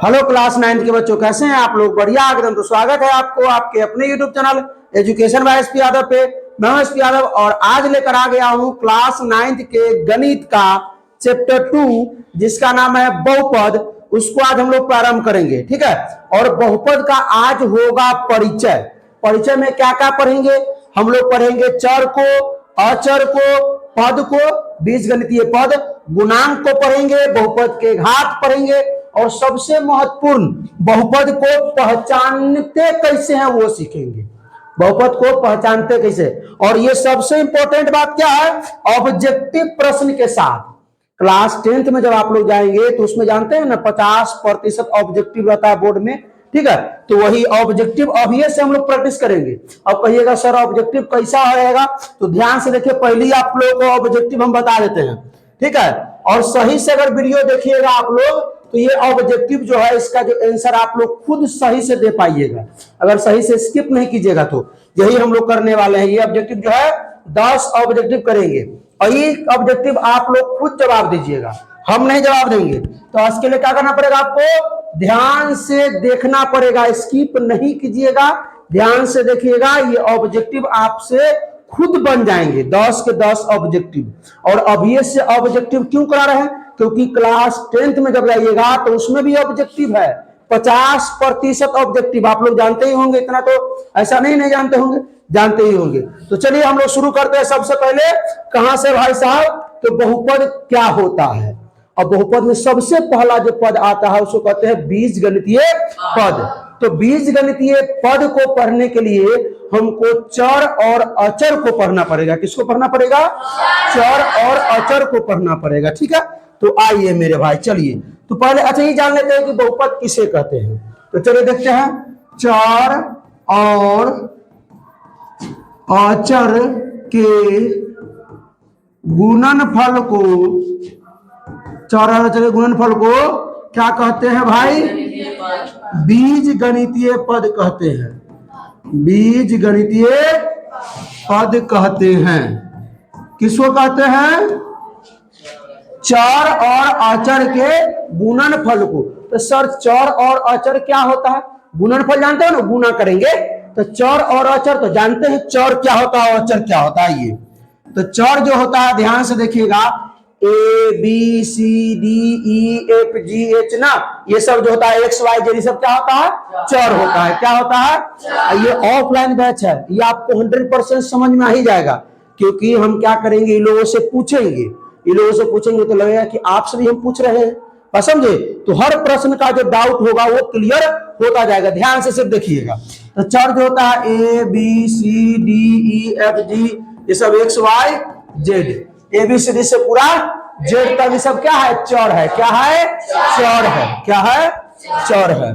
Hello class 9 के बच्चों, कैसे हैं आप लोग? बढ़िया एकदम। तो स्वागत है आपको आपके अपने YouTube channel education by SP Yadav पे। मैं हूं एसपी यादव और आज लेकर आ गया हूं क्लास 9 के गणित का चैप्टर 2 जिसका नाम है बहुपद। उसको आज हम लोग प्रारंभ करेंगे, ठीक है। और बहुपद का आज होगा परिचय। परिचय में क्या क्या पढ़ेंगे? हम लोग पढ़ेंगे चर को, अचर को, पद को, बीजगणितीय पद, गुणांक को पढ़ेंगे, बहुपद के घात पढ़ेंगे और सबसे महत्वपूर्ण बहुपद को पहचानते कैसे हैं वो सीखेंगे। बहुपद को पहचानते कैसे, और ये सबसे इंपॉर्टेंट बात क्या है, ऑब्जेक्टिव प्रश्न के साथ। क्लास 10th में जब आप लोग जाएंगे तो उसमें जानते हैं ना 50% ऑब्जेक्टिव रहता है बोर्ड में, ठीक है। तो वही ऑब्जेक्टिव अभी से हम लोग प्रैक्टिस करेंगे। अब कहिएगा सर ऑब्जेक्टिव कैसा रहेगा, तो ध्यान से देखिए। पहले ही आप लोगों को ऑब्जेक्टिव हम बता देते हैं, ठीक है। और सही से अगर वीडियो देखिएगा आप लोग तो ये ऑब्जेक्टिव जो है इसका जो आंसर आप लोग खुद सही से दे पाइएगा, अगर सही से स्किप नहीं कीजिएगा तो। यही हम लोग करने वाले हैं। ये ऑब्जेक्टिव जो है 10 ऑब्जेक्टिव करेंगे और ये ऑब्जेक्टिव आप लोग खुद जवाब दीजिएगा, हम नहीं जवाब देंगे। तो इसके लिए क्या करना पड़ेगा, आपको ध्यान से देखना पड़ेगा, स्किप नहीं कीजिएगा, ध्यान से देखिएगा। ये ऑब्जेक्टिव आपसे खुद बन जाएंगे 10 के 10 ऑब्जेक्टिव। और अभी से ऑब्जेक्टिव क्यों करा रहे हैं, क्योंकि क्लास 10th में जब जाइएगा तो उसमें भी ऑब्जेक्टिव है। 50% ऑब्जेक्टिव आप लोग जानते ही होंगे, इतना तो ऐसा नहीं जानते होंगे, जानते ही होंगे। तो चलिए हम लोग शुरू करते हैं। सबसे पहले कहां से भाई साहब, तो बहुपद क्या होता है। और बहुपद में सबसे पहला जो पद आता है उसको कहते हैं बीजगणितीय पद। तो बीजगणितीय पद को पढ़ने के लिए हमको चर और अचर को पढ़ना पड़ेगा। किसको पढ़ना पड़ेगा? चर और अचर को पढ़ना पड़ेगा, ठीक है। तो आइए मेरे भाई, चलिए तो पहले अच्छा ये जान लेते हैं कि बहुपद किसे कहते हैं। तो चलिए देखते हैं। चर और अचर के गुणनफल को, चर और अचर के गुणनफल को क्या कहते हैं भाई? बीजगणितीय पद कहते हैं। बीजगणितीय पद कहते हैं। किसको कहते हैं? चर और अचर के गुणनफल को। तो सर चर और अचर क्या होता है? गुणनफल जानते हो ना, गुणा करेंगे। तो चर और अचर तो जानते हैं, चर क्या होता है, अचर क्या होता है। ये तो चर जो होता है, ध्यान से देखिएगा, ABCDEFGH ना, ये सब जो होता है XYZ, ये सब क्या होता है? चर होता है। क्या होता है? ये ऑफलाइन बैच है, ये आपको 100% समझ में आ ही जाएगा, क्योंकि हम क्या करेंगे, इन लोगों से पूछेंगे। इन लोगों से पूछेंगे तो लगेगा कि आपसे भी हम पूछ रहे हैं, बस समझे। तो हर प्रश्न का जो डाउट होगा वो क्लियर होता जाएगा। ध्यान से सिर्फ देखिएगा। तो चर जो होता है ABCDEFG, ये सब XYZ, ABCD से पूरा जेड तक, ये सब क्या है? चर है। क्या है? चर है। क्या है? चर है।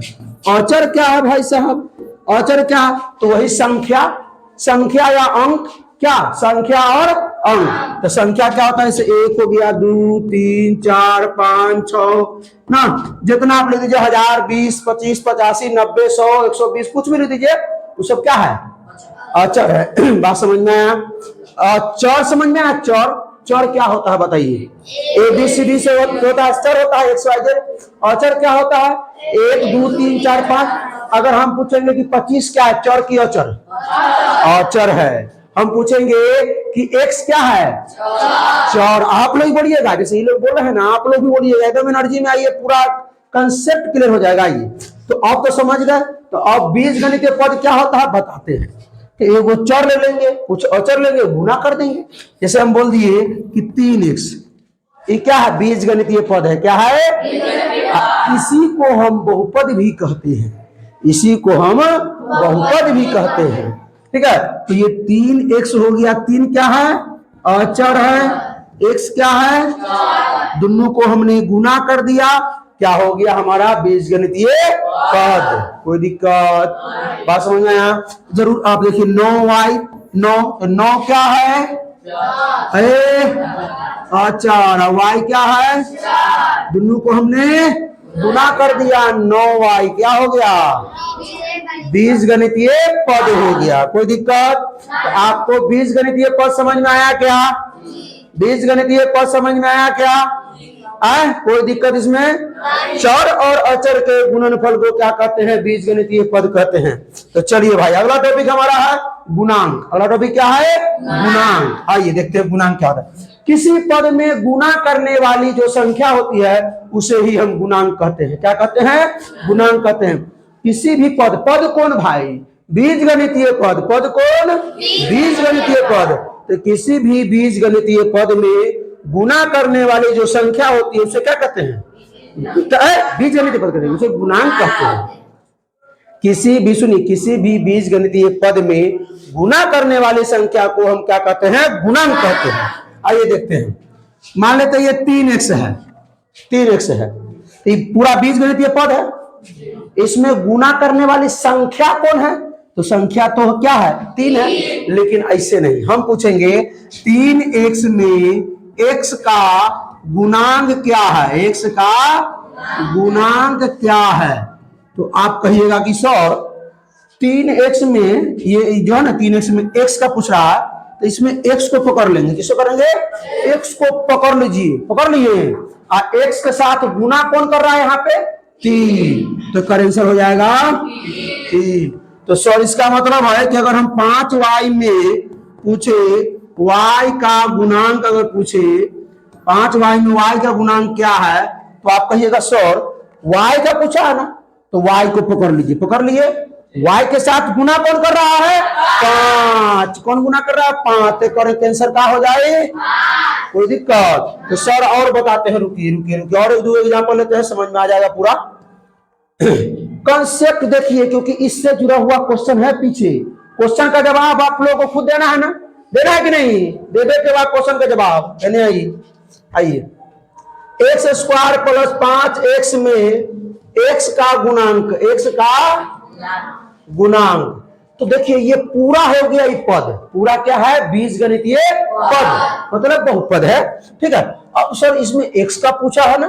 अचर क्या है भाई साहब? अचर क्या? तो वही संख्या, संख्या या अंक। क्या? संख्या और अंक। तो संख्या क्या होता है? जैसे 1 हो गया, 2 3 4 5 6 ना, जितना आप लिख दीजिए, 1000 20 25 85 90 100 120 कुछ भी लिख दीजिए, वो सब क्या है? अचर है। बात समझ में आया? चर समझ में आया? चर, चर क्या होता है बताइए? ABCD से होता है, चर होता है XYZ। अचर क्या होता है? 1 2 3 4 5। अगर हम पूछेंगे कि 25 क्या है, चर की अचर? अचर है। हम पूछेंगे कि X क्या है? चर। आप लोग बोलिएगा, जैसे ये लोग बोल रहे हैं ना, आप लोग भी बोलिएगा, एकदम एनर्जी में आइए, पूरा कंसेप्ट क्लियर हो जाएगा। ये तो आप तो समझ गए। तो अब बीजगणितीय पद क्या होता है बताते हैं। वो चर ले लेंगे, कुछ अचर लेंगे, गुना कर देंगे। जैसे हम बोल दिए कि 3x, ये क्या है? बीजगणितीय पद है। क्या है? इसी को हम बहुपद भी कहते हैं। इसी को हम बहुपद भी कहते हैं, ठीक है। तो ये 3x हो गया, 3 क्या है? अचर है। x क्या है? दोनों को हमने गुना कर दिया, क्या हो गया हमारा? बीजगणितीय पद। कोई दिक्कत? बात समझ में आया? जरूर। आप देखिए 9y, 9, तो 9 क्या है? अचर। y क्या है? दोनों को हमने गुना कर दिया, 9y क्या हो गया? बीजगणितीय पद हो गया। कोई दिक्कत? तो आपको बीजगणितीय पद समझ में आया क्या? बीजगणितीय पद समझ में आया क्या? कोई दिक्कत इसमें? चर और अचर के गुणनफल को क्या कहते हैं? बीजगणितीय पद कहते हैं। तो चलिए भाई, अगला टॉपिक हमारा है गुणांक। अगला टॉपिक क्या है? गुणांक। आइए देखते हैं गुणांक क्या होता है। किसी पद में गुणा करने वाली जो संख्या होती है उसे ही हम गुणांक कहते हैं। क्या कहते हैं? गुणांक कहते हैं। किसी भी पद, पद कौन भाई? बीजगणितीय पद। पद कौन? बीजगणितीय पद। तो किसी भी बीजगणितीय पद में गुणा करने वाली जो संख्या होती है उसे क्या कहते हैं? बीजगणितीय पद कहते हैं, उसे गुणांक कहते हैं। किसी भी बीजगणितीय पद में गुणा करने वाली संख्या को हम क्या कहते हैं? गुणांक कहते हैं। आइए देखते हैं। मान लेते हैं ये 3x है, 3x है, ये पूरा बीजगणितीय पद है। इसमें गुणा करने वाली संख्या कौन है? तो संख्या तो क्या है? 3 है। लेकिन ऐसे नहीं, हम पूछेंगे 3x में x का गुणांक क्या है? x का गुणांक क्या है? तो आप कहिएगा कि सर 3x में ये जो है ना, 3x में x का पूछ रहा है, तो इसमें x को पकड़ लेंगे। किसको करेंगे? x को पकड़ लीजिए, पकड़ लिए। और x के साथ गुना कौन कर रहा है यहाँ पे? 3। तो आंसर हो जाएगा 3। तो सर इसका मतलब है कि अगर हम 5y में पूछे y का गुणांक, अगर पूछे 5y में y का गुणांक क्या है, तो आप कहिएगा सर y का पूछा है ना, तो y को पकड़ लीजिए, पकड़ लिए। y के साथ गुना कौन कर रहा है? 5। कौन गुना कर रहा है? 5। तो करें आंसर क्या हो जाए? कोई दिक्कत? तो सर और बताते हैं, रुकिए रुकिए रुकिए, और एक दो एग्जांपल लेते हैं, समझ में आ जाएगा पूरा कंसेप्ट। देखिए, क्योंकि इससे जुड़ा हुआ क्वेश्चन है पीछे। क्वेश्चन का जवाब आप लोगों को खुद देना है ना, देना है कि नहीं? दे दे के बाद क्वेश्चन का जवाब देने आइए। x स्क्वायर प्लस 5x में x का गुणांक, x का गुणांक। तो देखिए ये पूरा हो गया, ये पद पूरा क्या है? बीजगणितीय पद, मतलब बहुपद है। ठीक है। अब सर इसमें x का पूछा है ना,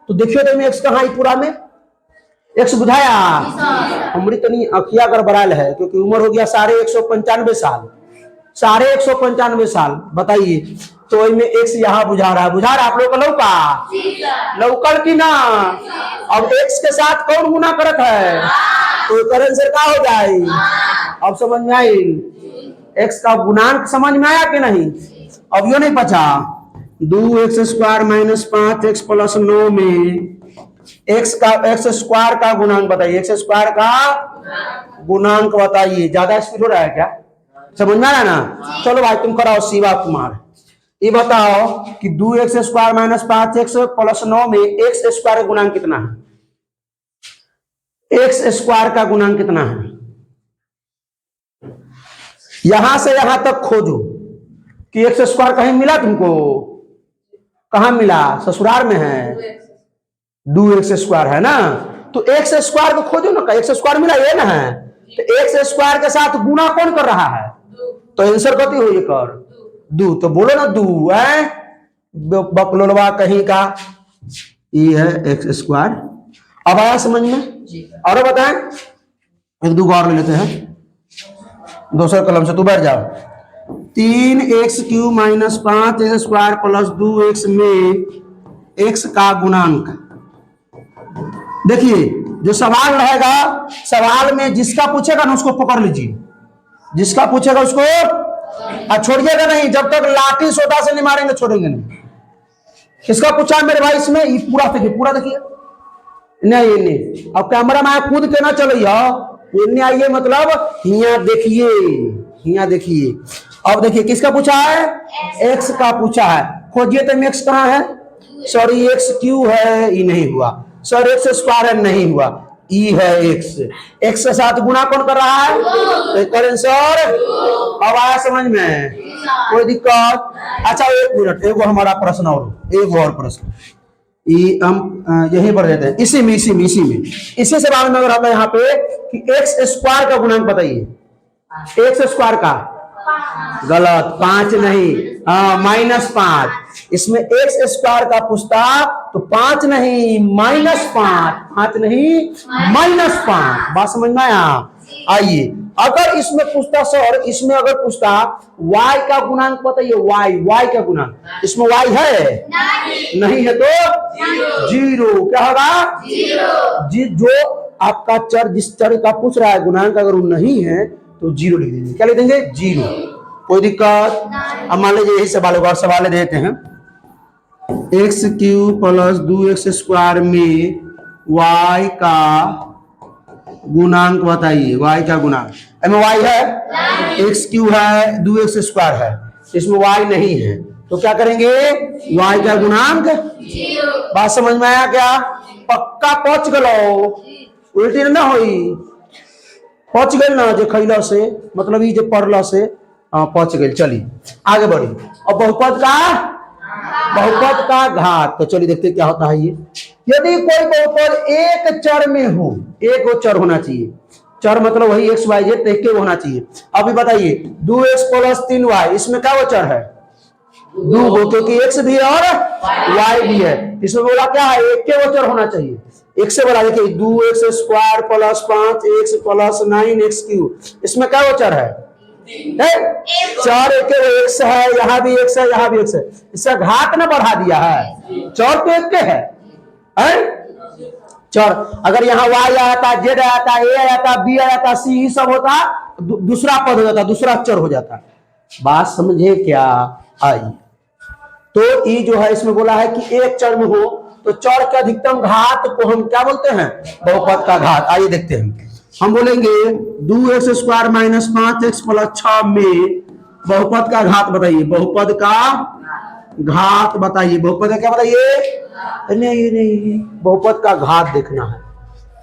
तो देखिए तो x कहाँ है पूरा में? x बुझाया? हमारी तनी अखिया अगर बराल है, क्योंकि उम्र हो गया 195 साल, 195 साल। बताइए, तो इनमें x यहाँ बुझा रहा है, बुझा रहा है आप लोग का लौका लौकल की ना? अब x के साथ कौन गुना करत है? तो करें से क्या हो जाए? अब समझ में आई? x का गुणांक समझ में आया कि नहीं? अब यो नहीं बचा। 2x square minus 5x plus 9 में x स्क्वायर का गुणांक बताइए। x स्क्वायर का गुणांक बताइए। ज्यादा स्पीड हो रहा है क्या? समझ में आया ना? चलो भाई तुम कराओ, शिवा कुमार, ये बताओ कि 2x square minus 5x plus 9 में x स्क्वायर का गुणांक कितना है? x स्क्वायर का गुणांक कितना है? यहां से यहां तक खोजो कि x स्क्वायर कहीं मिला तुमको? कहां मिला? ससुराल में है। 2x स्क्वायर है ना, तो x स्क्वायर को खोजो ना, x स्क्वायर मिला ये ना है। तो x स्क्वायर के साथ गुना कौन कर रहा है? तो आंसर कति हो ये कर? 2। तो बोलो ना 2 है, बकलोलवा कहीं का। ये है x स्क्वायर। अब आया समझ में? और बताएं, एक दो और ले लेते हैं दूसरे कलम से। तू बैठ जाओ। 3x cube minus 5x square plus 2x में x का गुणांक। देखिए जो सवाल रहेगा, सवाल में जिसका पूछेगा ना उसको पकड़ लीजिए, जिसका पूछेगा उसको छोड़िएगा नहीं, जब तक लाठी सोटा से नहीं मारेंगे छोड़ेंगे नहीं। किसका पूछा मेरे भाई इसमें? ये पूरा देखिए, पूरा देखिए। नहीं नहीं, अब कैमरा में कूद के ना चलिए, इन्हें आइए, मतलब यहाँ देखिए, यहाँ देखिए। अब देखिए किसका पूछा है? x का पूछा है। खोजिए तो x कहाँ है? सॉरी x क्यू है, ये नहीं हुआ। सर x स्क्वायर है, नहीं हुआ। ई है x के साथ गुना कौन कर रहा है? तो करें सर। अब आया समझ में? कोई दिक्कत? अच्छा एक मिनट, एक हमारा प्रश्न और, एक और प्रश्न हम यहीं पर देते हैं, इसी में इसी से बाद में अगर आता है यहाँ पे कि x स्क्वायर का गुणांक बताइए। x स्क्वायर का गलत, 5 नहीं, -5। इसमें x स्क्वायर का पूछता तो 5 नहीं -5, 5 नहीं -5। बात समझ में आया? आइए, अगर इसमें पूछता सर, इसमें अगर पूछता y का गुणांक बताइए, y का गुणांक, इसमें y है नहीं है तो जीरो। क्या होगा? जी, जो आपका चर, जिस चर का पूछ रहा है गुणांक, अगर वो नहीं है तो जीरो लिख देंगे। क्या लिख देंगे? जीरो। कोई दिक्कत? अब मान लीजिए यही सवाल होगा, सवाल देते हैं x cube plus 2x square में y का गुणांक बताइए, y का गुणांक। इसमें y है, एक्स क्यूब है, 2x स्क्वायर है, इसमें y नहीं है तो क्या करेंगे? y का गुणांक। बात समझ में आया क्या? पक्का पहुंच गलो, उल्टी ना होई, पहुंच गए ना, जो खैला से मतलब ये जो पढ़ला से पहुंच गए। चलिए आगे बढ़ी। और बहुपद का घात, तो चलिए देखते क्या होता है ये। यदि कोई बहुपद एक चर में हो, एक वो चर होना चाहिए, चर मतलब वही एक्स वाई जेड, एक के होना चाहिए। अभी बताइए 2x प्लस 3y, इसमें क्या वो चर है? दो, क्योंकि एक्स भी है और वाई भी है। इसमें बोला क्या है? एक के वो चर होना चाहिए। एक से बोला देखिए 2x square plus 5x plus 9x cube, इसमें क्या वो चर है? चार एक एक्स है, यहाँ भी एक्स है, यहाँ भी एक्स है, इसका घात ना बढ़ा दिया है, चौर तो एक के है? चौर अगर यहाँ y आया था, z आया था, a आया था, b आया था, c, ये सब होता दूसरा पद हो जाता, दूसरा अक्षर हो जाता। बात समझे क्या? आई तो ये जो है इसमें बोला है कि एक चर में हो तो चौर के अधिकतम घात को हम क्या बोलते हैं? बहुपद का घात। आइए देखते हैं, हम बोलेंगे 2x square minus 5x plus 6 में बहुपद का घात बताइए, बहुपद का घात बताइए, बहुपद का क्या बताइए? नहीं, बहुपद का घात देखना है।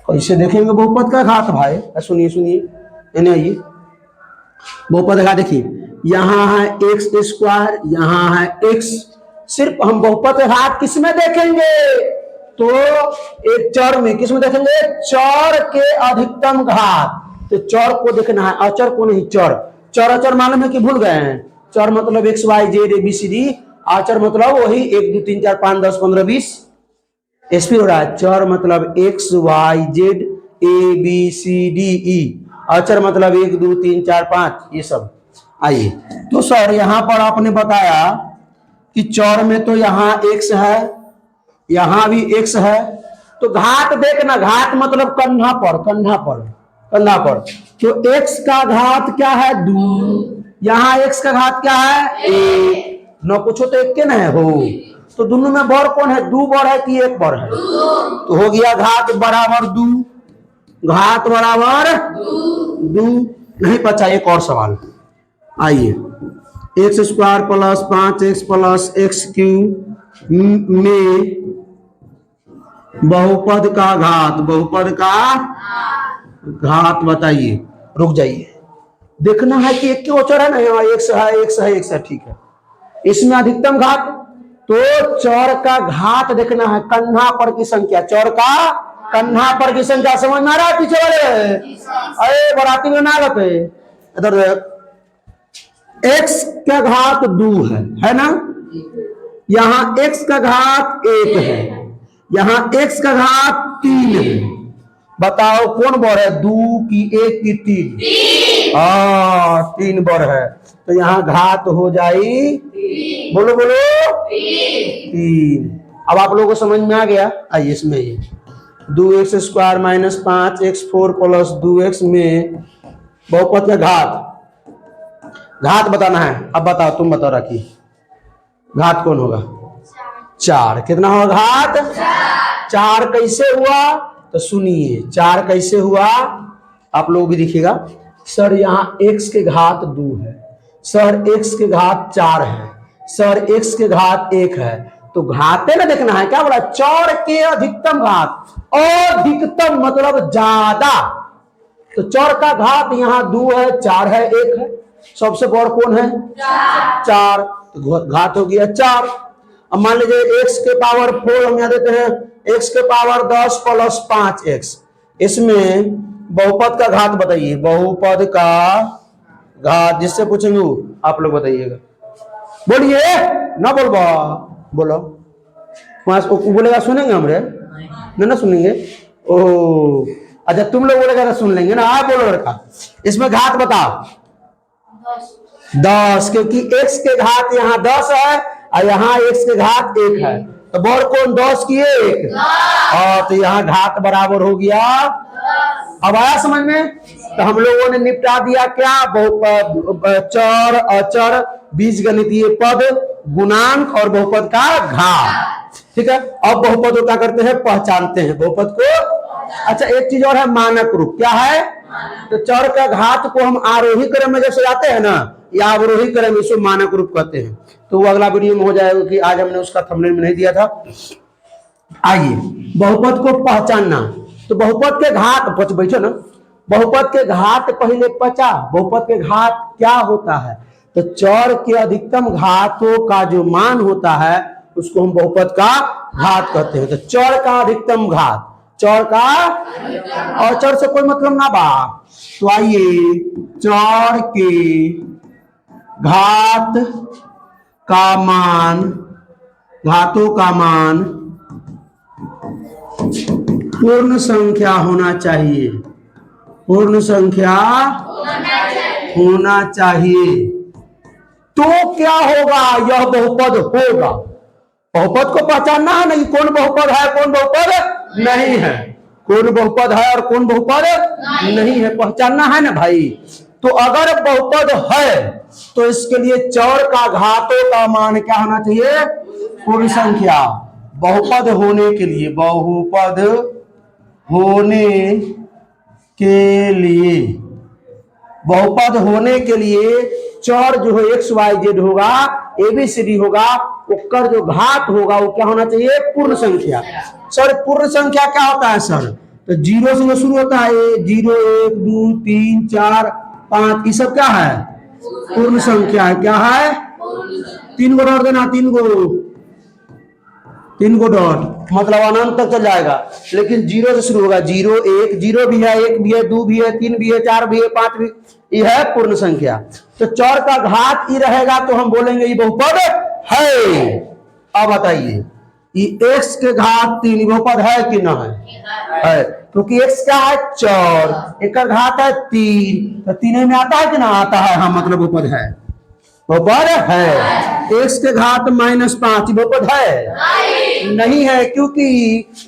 कैसे देखेंगे बहुपद का घात भाई? सुनिए, आइए बहुपद का घात देखिए, यहाँ है एक्स स्क्वायर, यहाँ है x, सिर्फ हम बहुपद का घात किसमें देखेंगे? तो एक चर में। किसमें देखेंगे? चर के अधिकतम घात। तो चर को देखना है, अचर को नहीं। चर अचर मालूम है कि भूल गए हैं? चर मतलब X Y Z A B C D, अचर मतलब वही 1 2 3 4 5 10 15 20 स्पीड हो रहा है। चर मतलब X Y Z A B C D E, अचर मतलब 1 2 3 4 5 ये सब। आइए तो सर यहाँ पर आपने बताया कि चर में तो यहाँ एक्स है, यहां भी x है, तो घात देखना, घात मतलब कंधा पर। तो x का घात क्या है? 2, यहाँ x का घात क्या है? 1। न पूछो तो एक के न हो, तो दोनों में बड़ कौन है? 2 बड़ है कि 1 बड़ है? तो हो गया घात बराबर 2, घात बराबर 2। नहीं बचा एक और सवाल। आइए x square plus 5x plus x cube में बहुपद का घात बताइए। रुक जाइए, देखना है कि एक के ओचर है ना, यहाँ एक्स है, ठीक है। इसमें अधिकतम घात, तो चौर का घात देखना है, कंधा पर की संख्या, चौर का कंधा पर की संख्या। समझ में आ रहा है पीछे वाले? अरे बराती में ना गए इधर, एक्स का घात 2 है ना, यहाँ x का घात 1 है, यहाँ x का घात 3 है। बताओ कौन बड़ है? 2 की 1 की 3? 3 बड़ है, तो यहाँ घात हो जाई, बोलो 3। अब आप लोगों को समझ में आ गया? आइए इसमें ये 2x square minus 5x4 plus 2x में बहुपद का घात बताना है। अब बताओ, तुम बताओ राखी, घात कौन होगा? 4। कितना होगा घात? 4 कैसे हुआ? तो सुनिए 4 कैसे हुआ, आप लोग भी देखिएगा। सर यहाँ x के घात 2 है, सर x के घात 4 है, सर x के घात 1 है, तो घाते ना देखना है। क्या बोला? चौर के अधिकतम घात, अधिकतम मतलब ज्यादा। तो चौर का घात यहाँ 2 है, 4 है, 1 है, सबसे बड़ कौन है? 4। तो घात हो गया 4। अब मान लीजिए x के पावर 4 हम यहाँ देते हैं, x के पावर 10 प्लस 5x, इसमें बहुपद का घात बताइए, बहुपद का घात। जिससे पूछेंगे आप लोग बताइएगा, बोलिए ना, बोलो वहां बोलेगा, सुनेंगे हमरे ना सुनेंगे? ओह अच्छा तुम लोग बोलेगा तो सुन लेंगे ना। आप बोलो लड़का, इसमें घात बताओ। 10, क्योंकि x के घात यहाँ 10 है और यहाँ x के घात 1 है, तो बड़ कौन 10 की 1, और तो यहाँ घात बराबर हो गया। अब आया समझ में? तो हम लोगों ने निपटा दिया क्या, चर, अचर, बीजगणितीय पद, गुणांक और बहुपद का घात। ठीक है, अब बहुपद को क्या करते हैं, पहचानते हैं बहुपद को। अच्छा एक चीज और है, मानक रूप क्या है, तो चर का घात को हम आरोही क्रम में जब सजाते हैं ना, या अवरोही क्रम में, इसको मानक रूप कहते हैं। तो वो अगला वीडियो में हो जाएगा कि आज हमने उसका थंबनेल में नहीं दिया था। आइए बहुपद को पहचानना। तो बहुपद के घात, बैठो ना, बहुपद के घात पहले 50। बहुपद के घात क्या होता है, तो चर के अधिकतम घातों का जो मान होता है उसको हम बहुपद का घात कहते हैं। तो चर का अधिकतम घात, चर का, और चर से कोई मतलब ना बा। तो आइए चर के घात का मान, घातों का मान पूर्ण संख्या होना चाहिए, पूर्ण संख्या होना चाहिए। तो क्या होगा, यह बहुपद होगा। बहुपद को पहचानना है नहीं, कौन बहुपद है कौन बहुपद नहीं है, कौन बहुपद है और कौन बहुपद नहीं है, पहचानना है ना भाई। तो अगर बहुपद है तो इसके लिए चर का घातों का मान क्या होना चाहिए, पूर्ण संख्या। बहुपद होने के लिए, बहुपद होने के लिए, बहुपद होने के लिए चर जो है एक्स वाई जेड होगा, एबीसीडी होगा, उसका जो घात होगा वो क्या होना चाहिए, पूर्ण संख्या। सर पूर्ण संख्या क्या होता है सर, तो 0 से जो शुरू होता है, 0 1 2 3 4 5, ये सब क्या है, पूर्ण संख्या है। क्या है, 3 गो डॉट देना, 3 गो डॉट, मतलब अनंत तक चल जाएगा। लेकिन 0 से शुरू होगा, 0 1, 0 भी है, 1 भी है, 2 भी है, 3 भी है, 4 भी है, 5 भी, ये है पूर्ण संख्या। तो चर का घात ही रहेगा तो हम बोलेंगे ये बहुपद है। अब बताइए, ये x के घात 3 बहुपद है कि ना है, क्योंकि x क्या है, चर, एक का घात है 3, तो 3 में आता है कि ना आता है, हाँ मतलब बहुपद है, बहुपद है। x के घात -5 बहुपद है नहीं है, क्योंकि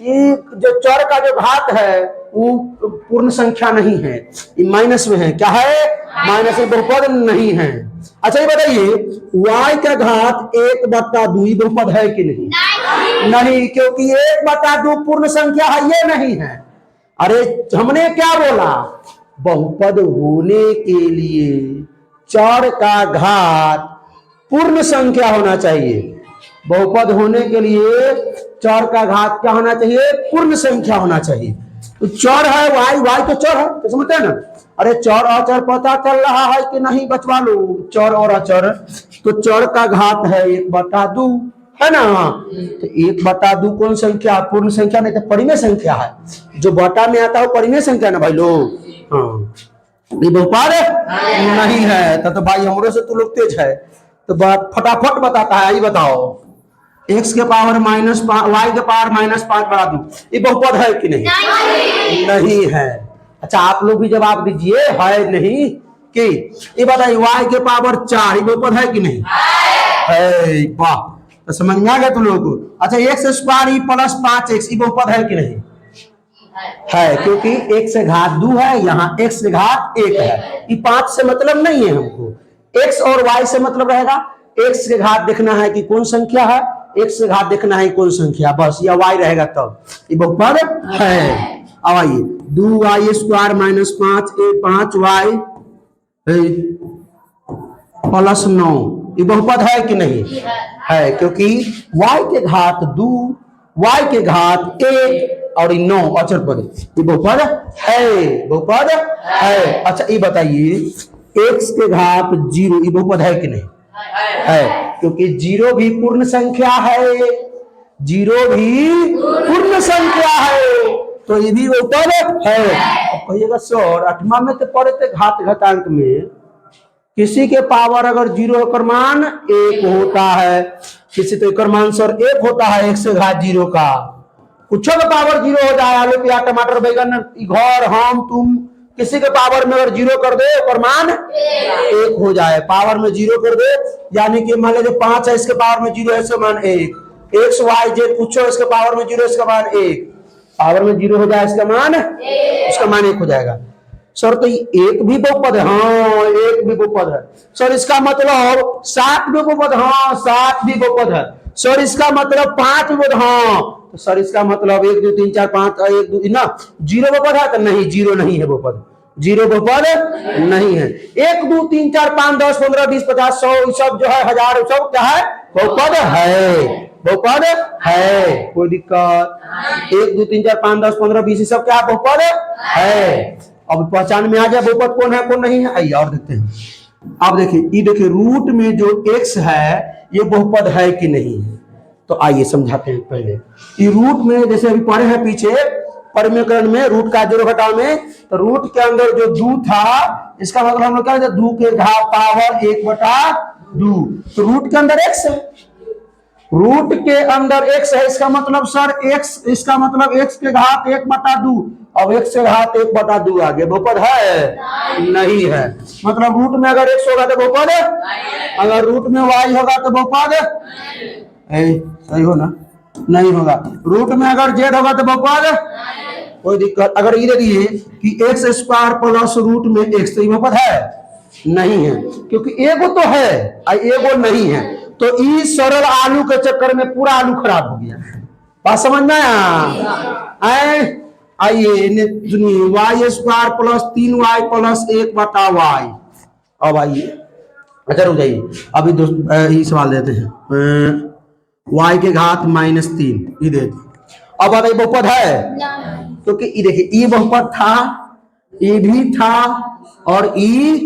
ये जो चर का जो घात है वो पूर्ण संख्या नहीं है, ये माइनस में है। क्या है, माइनस में, बहुपद नहीं है। अच्छा ये बताइए, y का घात 1/2 बहुपद है कि नहीं, नहीं, क्योंकि 1/2 पूर्ण संख्या है, ये नहीं है। अरे हमने क्या बोला, बहुपद होने के लिए चर का घात पूर्ण संख्या होना चाहिए। बहुपद होने के लिए चर का घात क्या होना चाहिए, पूर्ण संख्या होना चाहिए। तो चर है y, y तो चर है, तो समझते हैं ना। अरे चर अचर पता चल रहा है कि नहीं बचवा लो, चर और अचर। तो चर का घात है 1/2 है ना, तो 1/2 कौन संख्या, पूर्ण संख्या नहीं तो परिमेय संख्या है। जो बटा में आता है वो परिमेय संख्या ना भाई लोग। हाँ ये बहुपद नहीं है, तो भाई हमरे से तू लोग तेज है, तो बात फटाफट बताता है। ये बताओ, x के पावर y के पावर -5 बढ़ा दूं, ये बहुपद है कि नहीं, नहीं है। अच्छा आप लोग भी जवाब दीजिए, है नहीं कि। ये बताइए y के पावर 4, ये बहुपद है कि नहीं, है। वाह, तो समझ में आ गया तुम लोगों को। अच्छा x² + 5x, ये बहुपद है कि नहीं, है, क्योंकि x से घात 2 है, यहाँ x से घात 1 है। ये 5 से मतलब नहीं है हमको, x और y से मतलब रहेगा। x के घात देखना है कि कौन संख्या है, x के घात देखना है कौन संख्या, बस, या y रहेगा तब ये बहुपद है। अब आइए 2y² - 5y + 9, ये बहुपद है कि नहीं, है, क्योंकि y के घात 2, y के घात 1 और 9 अचर पद, ये बहुपद है, बहुपद है। अच्छा ये बताइए, x के घात 0, ये बहुपद है कि नहीं, है, क्योंकि 0 भी पूर्ण संख्या है, 0 भी पूर्ण संख्या है, तो ये भी बहुपद है। अब कहिएगा सर 8वां में तो पढ़े थे घात घातांक में, किसी के पावर अगर 0 का मान 1 होता है, किसी तो एक मान सर 1 होता है, 1 से घात 0 का, कुछ का पावर जीरो हो जाए, आलू प्याज टमाटर बैगन घर हम तुम किसी के पावर में अगर जीरो कर दे और मान एक हो जाए, पावर में जीरो कर दे, यानी कि मान लीजिए 5 है, इसके पावर में जीरो है, इसका मान एक, एक्स वाई जेड पूछो इसके पावर में जीरो, इसका मान एक, पावर में जीरो हो जाए इसका मान उसका मान एक हो जाएगा। सर तो एक भी बहुपद है? हाँ एक भी बहुपद है। सर इसका मतलब 7 भी बहुपद? हाँ 7 भी बहुपद है। सर इसका मतलब 5 भी बहुपद? हाँ। तो सर इसका मतलब 1 2 3 4 5 1 2 ना, जीरो बहुपद है? तो नहीं, जीरो नहीं है बहुपद, जीरो बहुपद नहीं है। 1 2 3 4 5 10 15 20 50 100 सब जो है 1000 सब क्या है? बहुपद है, बहुपद है, कोई दिक्कत? 1 2 3 4 5 10 15 20 सब क्या बहुपद है। अब पहचान में आ जाए बहुपद कौन है कौन नहीं है। आइए और देखते हैं। अब देखिए ये देखिए रूट में जो x है ये बहुपद है कि नहीं है, तो आइए समझाते हैं। पहले ये रूट में जैसे अभी पढ़े हैं पीछे परिमेयकरण में रूट का जोड़ घटाव में, तो रूट के अंदर जो दू था इसका मतलब हम लोग क्या कहते हैं, दू के घात पावर 1/2, तो रूट के अंदर x है, रूट के अंदर x है, इसका मतलब सर x, इसका मतलब x के घात 1/2, अब x के घात 1/2 आ गया, बहुपद है नहीं है। मतलब रूट में अगर x होगा तो बहुपद, अगर रूट में y होगा तो बहुपद सही हो ना, नहीं होगा। रूट में अगर z होगा तो बहुपद, कोई दिक्कत? अगर ये दे दिए कि x² प्लस रूट में x, तो ये बहुपद है नहीं है, क्योंकि एगो तो है एगो नहीं है। तो इस सरल आलू के चक्कर में पूरा आलू खराब हो गया। बात समझ में आया? आइए सुनिए, y² plus 3y plus 1/y। अब आइए अच्छा रुक जाइए, अभी ये सवाल देते हैं। y के घात -3 ये दे दी। अब बताइए बहुपद है? क्योंकि ये देखिए ये बहुपद था, ये भी था और ये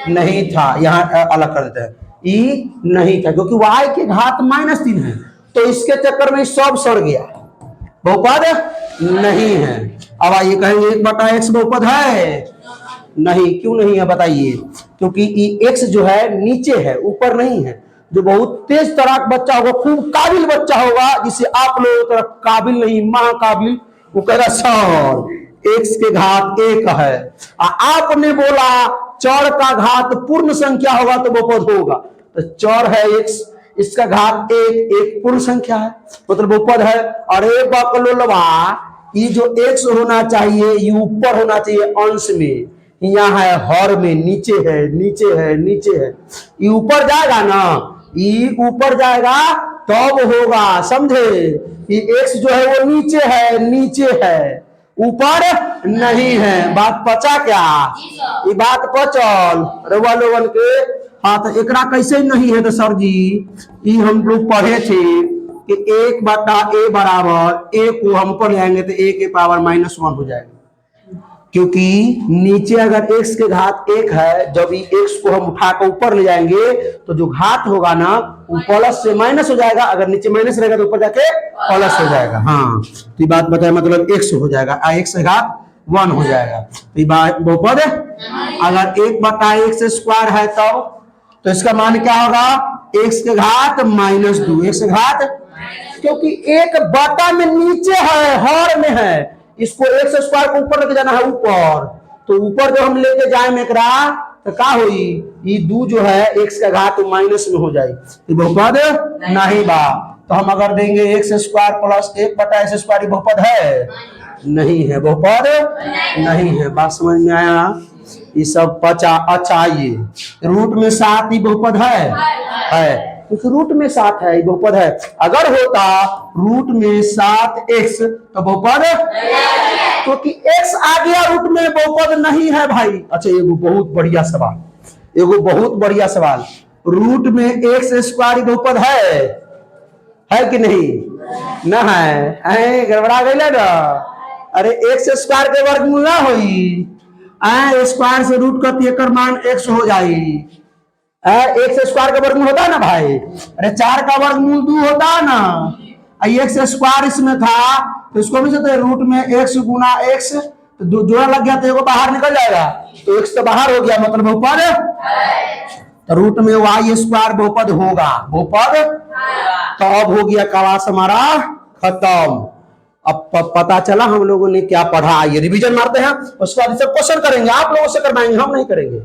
नहीं था, यहाँ अलग कर देते हैं, ये नहीं था क्योंकि y के घात -3 है, तो इसके चक्कर में सब सड़ गया, बहुपद नहीं है। अब आइए कहेंगे 1/x बहुपद है? नहीं। क्यों नहीं है बताइए? क्योंकि ये x जो है नीचे है ऊपर नहीं है। जो बहुत तेज तराक बच्चा होगा, खूब काबिल बच्चा होगा, जिसे आप लोगों की तरफ काबिल नहीं महाकाबिल, वो कहेगा सर x के घात 1 है। आपने बोला चर का घात पूर्ण संख्या होगा तो बहुपद होगा, तो चर है x, इसका घात 1, एक पूर्ण संख्या है मतलब बहुपद है। अरे बकलोलवा, ये जो x होना चाहिए ये ऊपर होना चाहिए अंश में, यहाँ है हर में, नीचे है नीचे है नीचे है, ये ऊपर जाएगा ना, ये ऊपर जाएगा तब होगा, समझे? ये x जो है वो नीचे है नीचे है, ऊपर नहीं है। बात पचा क्या? ये बात पचल रवा लोगन के। हाँ तो एकरा कैसे नहीं है? तो सर जी ये हम लोग पढ़े थे कि 1/a बराबर a को हम ऊपर ले आएंगे तो a के पावर -1 हो जाएगा, क्योंकि नीचे अगर x के घात 1 है, जब ये x को हम उठाकर ऊपर ले जाएंगे तो जो घात होगा ना वो प्लस से माइनस हो जाएगा, अगर नीचे माइनस रहेगा तो ऊपर जाके प्लस हो जाएगा। हाँ तो ये बात बताया, मतलब x हो जाएगा, x के घात 1 हो जाएगा, तो ये बात बहुपद। अगर 1/x² है तब तो इसका मान क्या होगा? x के घात -2, x के घात, क्योंकि 1 में नीचे है हर में है, इसको x² को ऊपर लेके जाना है ऊपर, तो ऊपर जो हम लेके जाए एकरा तो क्या हुई, ये 2 जो है x का घात माइनस में हो जाएगी, ये बहुपद नहीं बा। तो हम अगर देंगे x² प्लस 1/x² ये बहुपद है नहीं है, बहुपद नहीं है। बात समझ में आया? ये सब पचा। अच्छा ये रूट में 7 ही बहुपद है, क्योंकि रूट में 7 है बहुपद है। अगर होता रूट में 7x तो बहुपद, क्योंकि x आ गया रूट में, बहुपद नहीं है भाई। अच्छा एगो बहुत बढ़िया सवाल, एगो बहुत बढ़िया सवाल, रूट में x² बहुपद है कि नहीं? न है, गड़बड़ा गई ना। अरे x² के वर्गमूल ना होई, स्क्वायर से रूट करती है मान x हो जाएगी, x² का वर्गमूल होता है ना भाई। अरे 4 का वर्गमूल 2 होता है ना, x² इसमें था तो इसको भी से रूट में x गुना x, तो जोड़ा लग गया तो एगो बाहर निकल जाएगा, तो x तो बाहर हो गया मतलब बहुपद। तो रूट में y² बहुपद होगा, बहुपद। तो अब हो गया क्लास हमारा खत्म। अब पता चला हम लोगों ने क्या पढ़ा। आइए रिवीजन मारते हैं, उसके बाद इसे क्वेश्चन करेंगे, आप लोगों से करवाएंगे, हम नहीं करेंगे।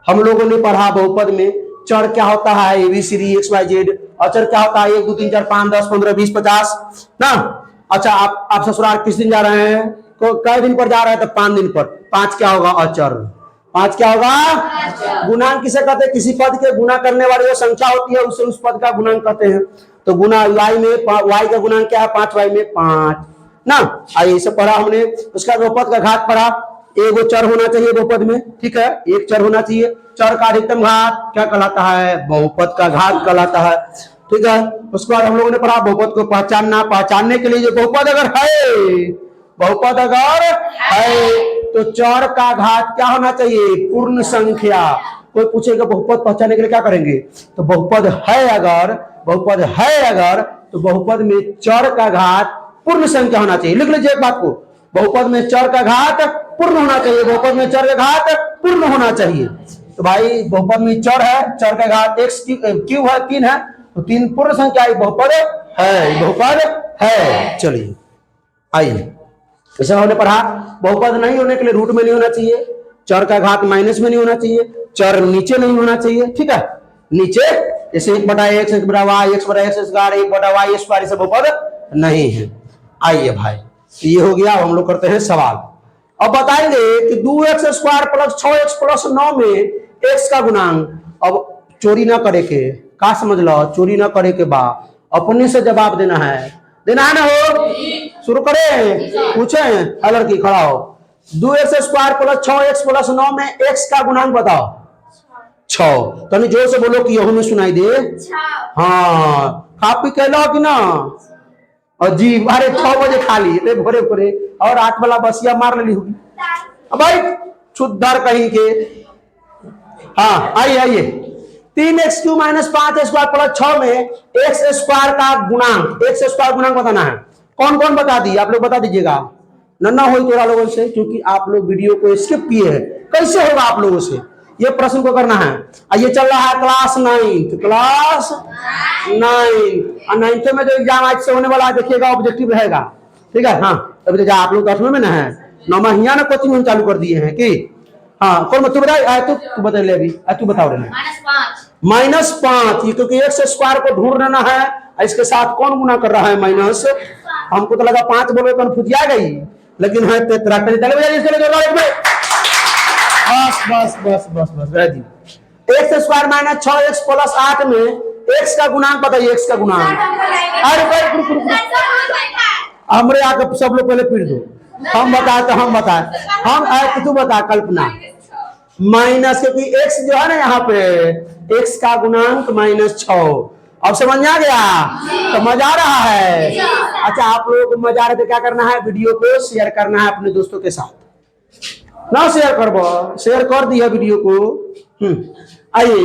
हम लोगों ने पढ़ा बहुपद में चर क्या होता है, ABCD XYZ, अचर क्या होता है 1 2 3 4 5 10 15 20 50 ना। अच्छा आप ससुराल किस दिन जा रहे हैं, कई दिन पर जा रहे हैं, तो 5 दिन पर। 5 क्या होगा, अचर। 5 क्या होगा, गुणांक किसे कहते हैं, किसी पद के गुना करने वाली जो संख्या होती है उसे उस पद का गुणांक कहते हैं। तो गुना y में y का गुणांक क्या है, 5y में 5 ना। आइए इसे पढ़ा हमने। उसका बहुपद का घात पढ़ा, एगो चर होना चाहिए बहुपद में, ठीक है, एक चर होना चाहिए। चर का अधिकतम घात क्या कहलाता है, बहुपद का घात कहलाता है, ठीक है। उसके बाद हम लोगों ने पढ़ा बहुपद को पहचानना। पहचानने के लिए जो बहुपद अगर है, बहुपद अगर है तो चर का घात क्या होना चाहिए, पूर्ण संख्या। कोई पूछेगा बहुपद पहचानने के लिए क्या करेंगे, तो बहुपद है अगर, बहुपद है अगर, तो बहुपद में चर का घात पूर्ण संख्या होना चाहिए। लिख लीजिए एक बात को, बहुपद में चर का घात पूर्ण होना चाहिए, बहुपद में चर का घात पूर्ण होना चाहिए। तो भाई बहुपद में चर है, चर का घात x क्यों है, 3 है, तो 3 पूर्ण संख्या बहुपद है, बहुपद है। चलिए आइए जैसे हमने पढ़ा, बहुपद नहीं होने के लिए रूट में नहीं होना चाहिए, चर का घात माइनस में नहीं होना चाहिए, चर नीचे नहीं होना चाहिए, ठीक है। नीचे जैसे 1/x 1/y 1/x square 1/y square से बहुपद नहीं है। आइए भाई ये हो गया। हम लोग करते हैं सवाल। अब बताएंगे कि 2x square plus 6x plus 9 में x का गुणांक। अब चोरी ना करे के, का समझ लो, चोरी ना करे के बाद अपने से जवाब देना है, देना है ना। हो शुरू करें, पूछे लड़की खड़ा हो, 2x square plus 6x plus 9 में x का गुणांक बताओ। 6। तनी जोर से बोलो कि यहू में सुनाई दे। हाँ खा पी के लो कि ना, अजीब। अरे 6 बजे खा ली भोरे भोरे, और 8 वाला बसिया मार ली होगी। अब भाई छुद्दर कहीं के। हाँ आइए आइए, 3x Q minus 5x square plus 6 में x स्क्वायर का गुणांक, x स्क्वायर गुणांक बताना है। कौन कौन बता दी, आप लोग बता दीजिएगा। नन्ना हो थोड़ा लोगों से, क्योंकि आप लोग वीडियो को स्किप किए हैं। कैसे होगा आप लोगों से, ये प्रश्न को करना है। ये चल रहा है क्लास 9, क्लास 9 9th में जो एग्जाम आज से होने वाला है, देखिएगा ऑब्जेक्टिव रहेगा, ठीक है। हाँ अभी तो आप लोग 10वें में ना है, 9वां हिया ना कोचिंग हम चालू कर दिए हैं कि। हाँ कौन तू बताए, तू बता ले अभी, तू बताओ रे। -5, क्योंकि x स्क्वायर को ढूंढना है, इसके साथ कौन गुना कर रहा है, माइनस। हमको तो लगा 5 बोले कन्फ्यूज आ गई, लेकिन है बस बस बस बस ready. x square minus 6x plus 8 में x का गुणांक बताइए, x का गुणांक। अरे हमरे आके सब लोग पहले पीट दो, हम बताए तो हम बताए, हम आए तू बता कल्पना। माइनस, क्योंकि x जो है ना यहाँ पे x का गुणांक -6। अब समझ में आ गया, तो मजा आ रहा है। अच्छा आप लोगों को मजा आ रहा है तो क्या करना है, वीडियो को शेयर करना है अपने दोस्तों के साथ। ना शेयर करबो, शेयर कर दिया वीडियो को। आइए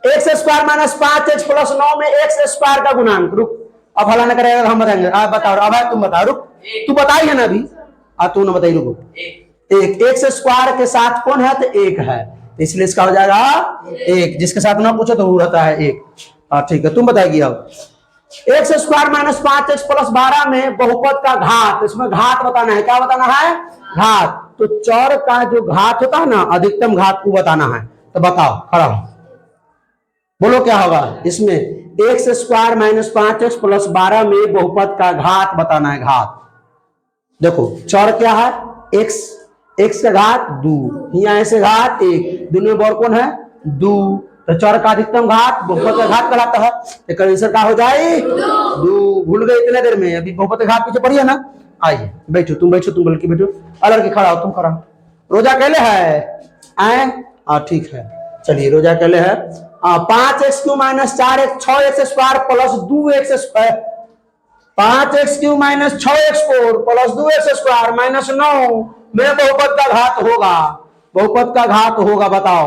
x square minus 5x plus 9 में x स्क्वायर का गुणांक। रुक अब हला ना करेगा, हम बताएंगे। आप बताओ, अब तुम बताओ। रुक तू बताई है ना अभी, तू ना बताई। रुको, एक x स्क्वायर के साथ कौन है, तो 1 है, इसलिए इसका हो जाएगा 1। जिसके साथ ना पूछो तो वो रहता है 1। ठीक है तुम बताएगी। अब x square minus 5x plus 12 में बहुपद का घात, इसमें घात बताना है। क्या बताना है, घात। तो चर का जो घात होता है ना, अधिकतम घात को बताना है। तो बताओ, खड़ा हो, बोलो क्या होगा इसमें। x square minus 5x plus 12 में बहुपद का घात बताना है, घात। देखो चर क्या है, x का घात 2, यहाँ ऐसे घात 1, दोनों में कौन है 2, तो चर का अधिकतम घात बहुपद का घात कहलाता है। तो आंसर क्या हो जाए 2। भूल गए इतने देर में, अभी बहुपद का घात पीछे पढ़िए ना। आइए बैठो, तुम बैठो, तुम बल्कि बैठो, अलग खड़ा हो, तुम खड़ा हो। रोजा कहले है आए, ठीक है। चलिए रोजा कहले है 5x Q minus 4x 6x square plus 2x square, 5x Q minus 6x4 plus 2x square minus 9 में बहुपद का घात होगा। बहुपद का घात होगा बताओ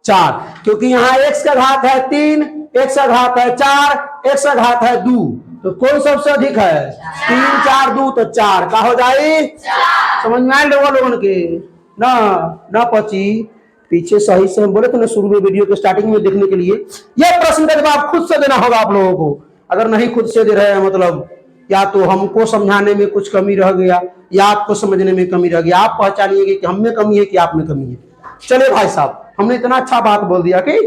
4, क्योंकि यहाँ x का घात है 3, x का घात है 4, x का घात है 2, तो कौन सबसे अधिक है 3 4 2, तो 4 का हो जाए 4। समझ में आए लोगों के ना, ना पची पीछे सही से हम बोले थे ना शुरू में वीडियो के स्टार्टिंग में देखने के लिए। यह प्रश्न का जवाब खुद से देना होगा आप लोगों को, अगर नहीं खुद से दे रहे हैं मतलब या तो हमको समझाने में कुछ कमी रह गया या आपको समझने में कमी रह गया। आप पहचानिएगा कि हम में कमी है कि आप में कमी है। चले भाई साहब, हमने इतना अच्छा बात बोल दिया कि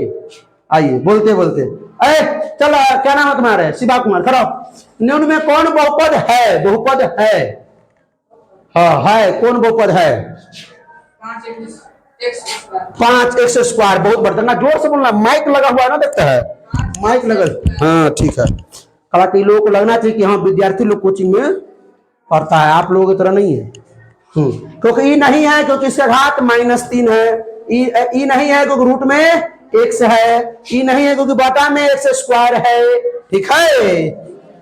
आइए बोलते बोलते चल, क्या नाम है तुम्हारे? शिवा कुमार। खड़ा। निम्न में कौन बहुपद है? बहुपद है, हाँ है, कौन बहुपद है? 5x square. बहुत बढ़िया, जोर से बोलना, माइक लगा हुआ है ना, देखता है माइक लगा। हाँ ठीक है। हालांकि लोगों को लगना चाहिए कि हाँ विद्यार्थी लोग कोचिंग में पढ़ता है, आप लोगों की तरह नहीं है। क्योंकि ई नहीं है, क्योंकि इसका घात -3 है। ई नहीं है क्योंकि रूट में x है। ई नहीं है क्योंकि बटा में x स्क्वायर है। ठीक है।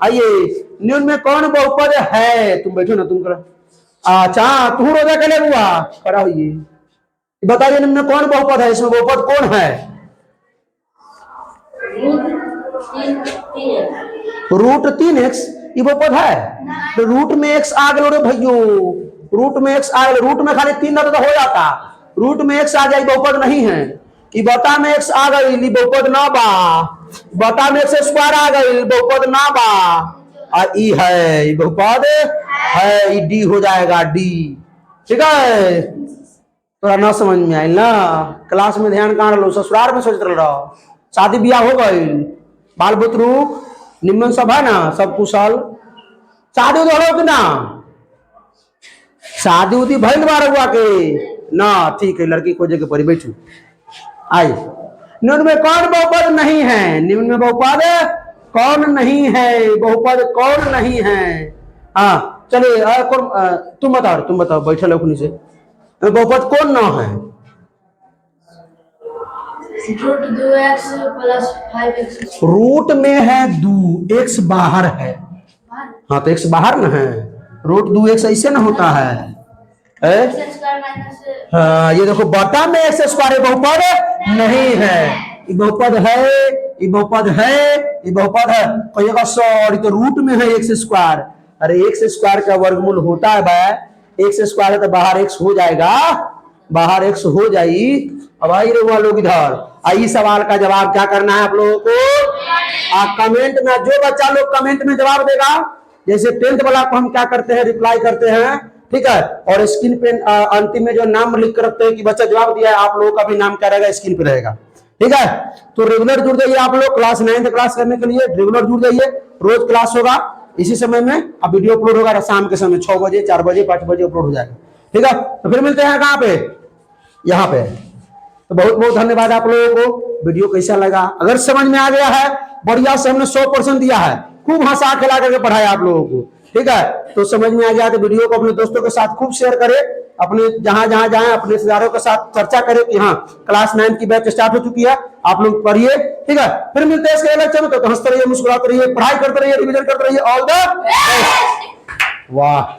आइए, निम्न में कौन बहुपद है? तुम बैठो ना, तुम करो। अच्छा, तू रोजा के लिए हुआ खड़ा होइए, बताइए निम्न में कौन बहुपद है? इसमें बहुपद कौन है? रूट 3x ये बहुपद है। तो रूट में x आ गए रे भैयो, रूट में x आ गए। रूट में खाली 3 रहता तो हो जाता, रूट में x आ जाए बहुपद नहीं है। कि बता में x आ गई बहुपद ना बा, बता में x स्क्वायर आ गई बहुपद ना बा। और ई है बहुपद है, ई डी हो जाएगा, डी। ठीक है, तोरा ना समझ में आई ना? क्लास में ध्यान कहाँ रहो? ससुराल में सोच रहो। शादी ब्याह हो गई, बाल बुतरू निम्न सब है ना, सब कुशल? शादी उदी हो कि ना? शादी उदी भइल बार हुआ के ना? ठीक है, लड़की खोजे के पड़ी। बैठू। आई, निम्न में कौन बहुपद नहीं है? निम्न में बहुपद कौन नहीं है? बहुपद कौन नहीं है? हाँ चलिए, तुम बताओ बैठे लोग से, बहुपद कौन ना है? Root 2x + 5x। रूट में है 2, x बाहर है। हाँ तो x बाहर ना है, रूट 2x ऐसे ना होता है। हाँ ये देखो, बटा में x स्क्वायर बहुपद नहीं है। ये बहुपद है, ये बहुपद है, ये बहुपद है। कहिएगा सॉरी, तो रूट में है x स्क्वायर। अरे x स्क्वायर का वर्गमूल होता है भाई, x स्क्वायर है तो बाहर x हो जाएगा, बाहर x हो जाई। अब आई रहे लोग इधर। आई सवाल का जवाब क्या करना है आप लोगों को? कमेंट में, जो बच्चा लोग कमेंट में जवाब देगा, जैसे 10th वाला को हम क्या करते हैं, रिप्लाई करते हैं। ठीक है, और स्क्रीन पे अंतिम में जो नाम लिख कर रखते हैं कि बच्चा जवाब दिया है, आप लोगों का भी नाम क्या रहेगा, स्क्रीन पे रहेगा। ठीक है, तो रेगुलर जुड़ जाइए आप लोग। क्लास 9th क्लास करने के लिए रेगुलर जुड़ जाइए। रोज क्लास होगा इसी समय में। अब वीडियो अपलोड होगा शाम के समय 6 बजे, 4 बजे, 5 बजे अपलोड हो जाएगा। ठीक है, तो फिर मिलते हैं कहाँ पे? यहाँ पे। तो बहुत बहुत धन्यवाद आप लोगों को। वीडियो कैसा लगा? अगर समझ में आ गया है, बढ़िया से हमने 100% दिया है, खूब हंसा खिला करके पढ़ाया आप लोगों को। ठीक है, तो समझ में आ गया तो वीडियो को अपने दोस्तों के साथ खूब शेयर करें। अपने जहां जहां जाए अपने रिश्तेदारों के साथ चर्चा करें कि हाँ क्लास 9 की बैच स्टार्ट हो चुकी है, आप लोग पढ़िए। ठीक है, फिर मिलते हैं इसके अगले लेक्चर में। तो हंसते रहिए, मुस्कुराते रहिए, पढ़ाई करते रहिए, रिविजन करते रहिए। All the best. वाह।